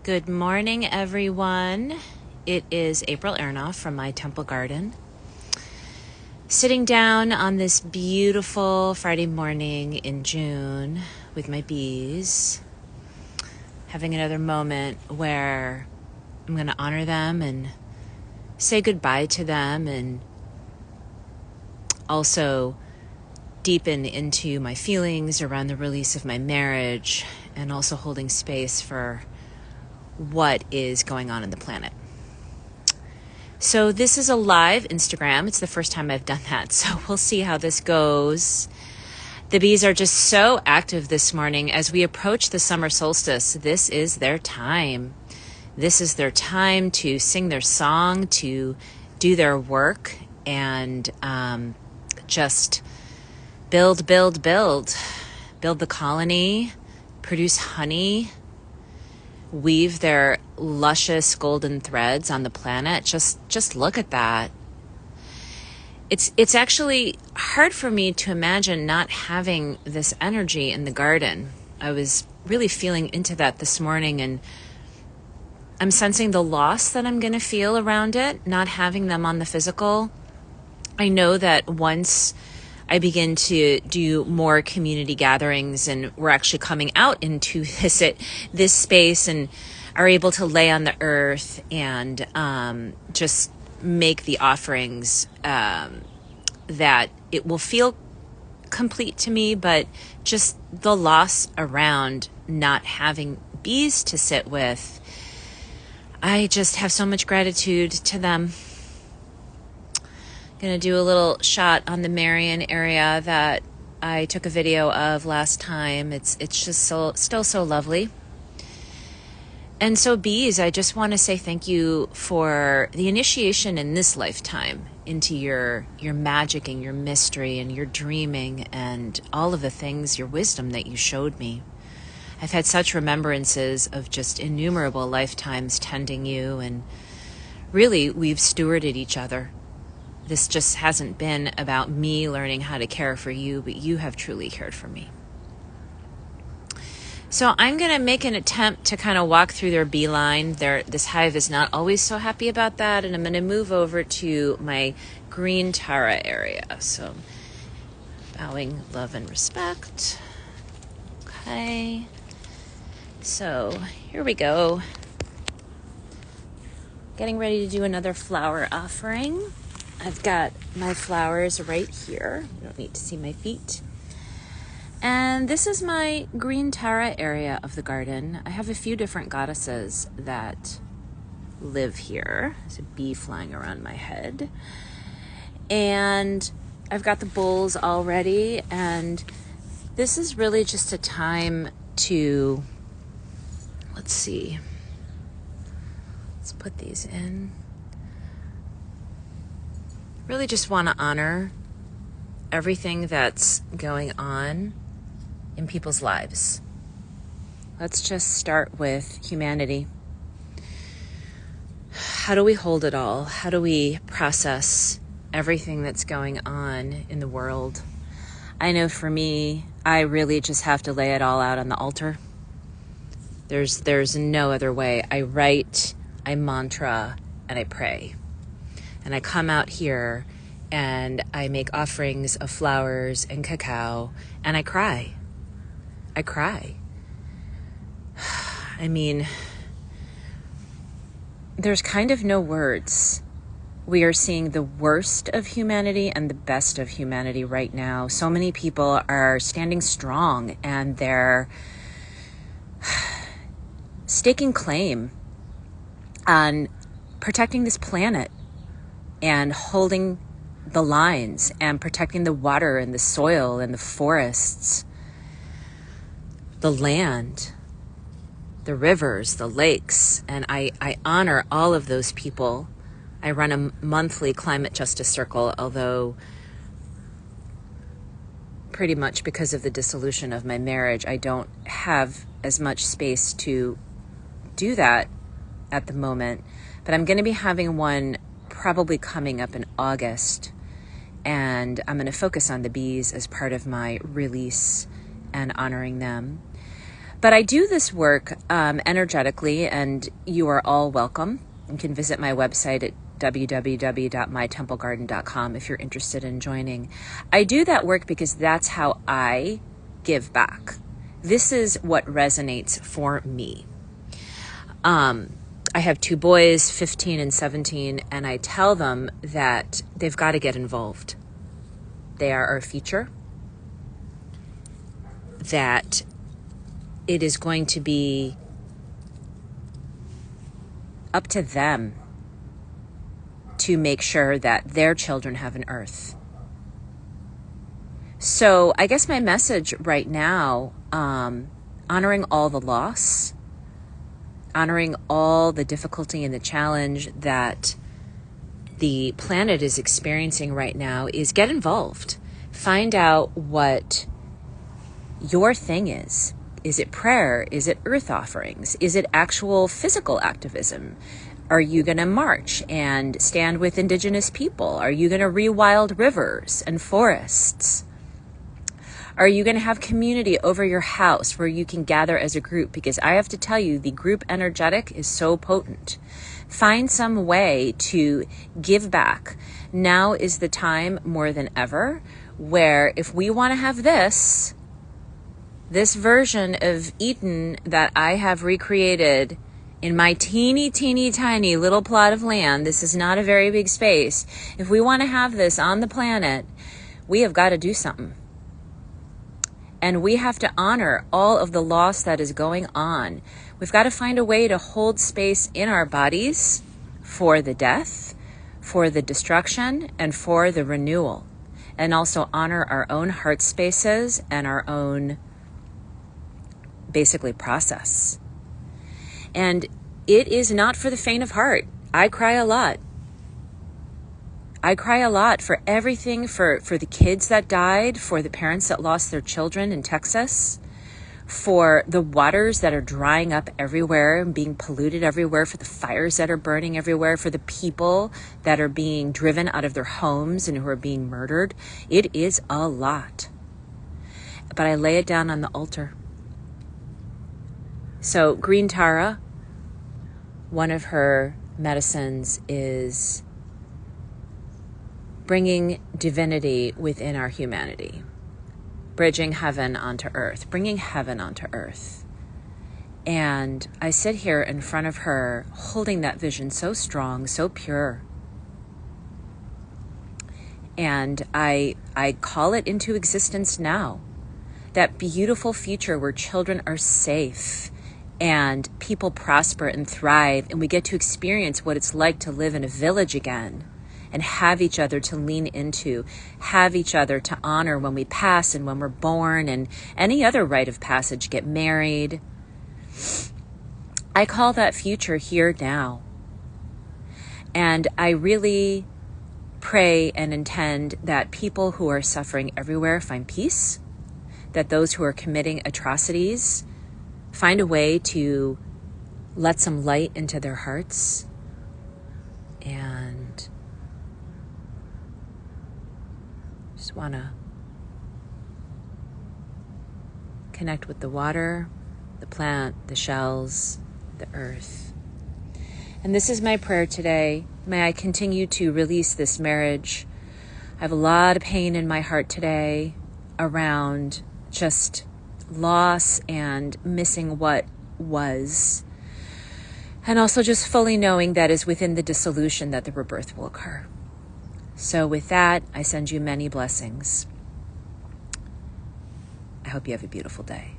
Good morning, everyone. It is April Aronoff from My Temple Garden. Sitting down on this beautiful Friday morning in June with my bees, having another moment where I'm going to honor them and say goodbye to them, and also deepen into my feelings around the release of my marriage, and also holding space for what is going on in the planet. So this is a live Instagram. It's the first time I've done that, so we'll see how this goes. The bees are just so active this morning as we approach the summer solstice. This is their time. This is their time to sing their song, to do their work, and just build the colony, produce honey, weave their luscious golden threads on the planet. Just look at that. It's actually hard for me to imagine not having this energy in the garden. I was really feeling into that this morning, and I'm sensing the loss that I'm going to feel around it, not having them on the physical. I know that once I begin to do more community gatherings, and we're actually coming out into this space and are able to lay on the earth and just make the offerings, that it will feel complete to me. But just the loss around not having bees to sit with, I just have so much gratitude to them. Going to do a little shot on the Marion area that I took a video of last time. It's just still so lovely. And so bees, I just want to say thank you for the initiation in this lifetime into your magic and your mystery and your dreaming and all of the things, your wisdom that you showed me. I've had such remembrances of just innumerable lifetimes tending you, and really we've stewarded each other. This just hasn't been about me learning how to care for you, but you have truly cared for me. So I'm going to make an attempt to kind of walk through their beeline. This hive is not always so happy about that, and I'm going to move over to my green Tara area. So bowing love and respect. Okay. So here we go. Getting ready to do another flower offering. I've got my flowers right here. You don't need to see my feet. And this is my green Tara area of the garden. I have a few different goddesses that live here. There's a bee flying around my head. And I've got the bowls all ready. And this is really just a time to, let's put these in. Really just want to honor everything that's going on in people's lives. Let's just start with humanity. How do we hold it all? How do we process everything that's going on in the world? I know for me, I really just have to lay it all out on the altar. There's no other way. I write, I mantra, and I pray. And I come out here and I make offerings of flowers and cacao, and I cry. I mean, there's kind of no words. We are seeing the worst of humanity and the best of humanity right now. So many people are standing strong, and they're staking claim on protecting this planet and holding the lines and protecting the water and the soil and the forests, the land, the rivers, the lakes. And I honor all of those people. I run a monthly climate justice circle, although pretty much because of the dissolution of my marriage, I don't have as much space to do that at the moment. But I'm going to be having one probably coming up in August, and I'm going to focus on the bees as part of my release and honoring them. But I do this work energetically, and you are all welcome. You can visit my website at www.mytemplegarden.com if you're interested in joining. I do that work because that's how I give back. This is what resonates for me. I have two boys, 15 and 17, and I tell them that they've got to get involved. They are our future. That it is going to be up to them to make sure that their children have an earth. So I guess my message right now, honoring all the loss, honoring all the difficulty and the challenge that the planet is experiencing right now, is get involved. Find out what your thing is. Is it prayer? Is it earth offerings? Is it actual physical activism? Are you going to march and stand with Indigenous people? Are you going to rewild rivers and forests? Are you going to have community over your house where you can gather as a group? Because I have to tell you, the group energetic is so potent. Find some way to give back. Now is the time more than ever where if we want to have this version of Eden that I have recreated in my teeny, teeny, tiny little plot of land, this is not a very big space. If we want to have this on the planet, we have got to do something. And we have to honor all of the loss that is going on. We've got to find a way to hold space in our bodies for the death, for the destruction, and for the renewal. And also honor our own heart spaces and our own, basically, process. And it is not for the faint of heart. I cry a lot. I cry a lot for everything, for the kids that died, for the parents that lost their children in Texas, for the waters that are drying up everywhere and being polluted everywhere, for the fires that are burning everywhere, for the people that are being driven out of their homes and who are being murdered. It is a lot. But I lay it down on the altar. So Green Tara, one of her medicines is bringing divinity within our humanity, bridging heaven onto earth, bringing heaven onto earth. And I sit here in front of her holding that vision so strong, so pure. And I call it into existence now. That beautiful future where children are safe and people prosper and thrive, and we get to experience what it's like to live in a village again and have each other to lean into, have each other to honor when we pass and when we're born and any other rite of passage, get married. I call that future here now. And I really pray and intend that people who are suffering everywhere find peace, that those who are committing atrocities find a way to let some light into their hearts and just want to connect with the water, the plant, the shells, the earth. And this is my prayer today. May I continue to release this marriage. I have a lot of pain in my heart today around just loss and missing what was. And also just fully knowing that is within the dissolution that the rebirth will occur. So with that, I send you many blessings. I hope you have a beautiful day.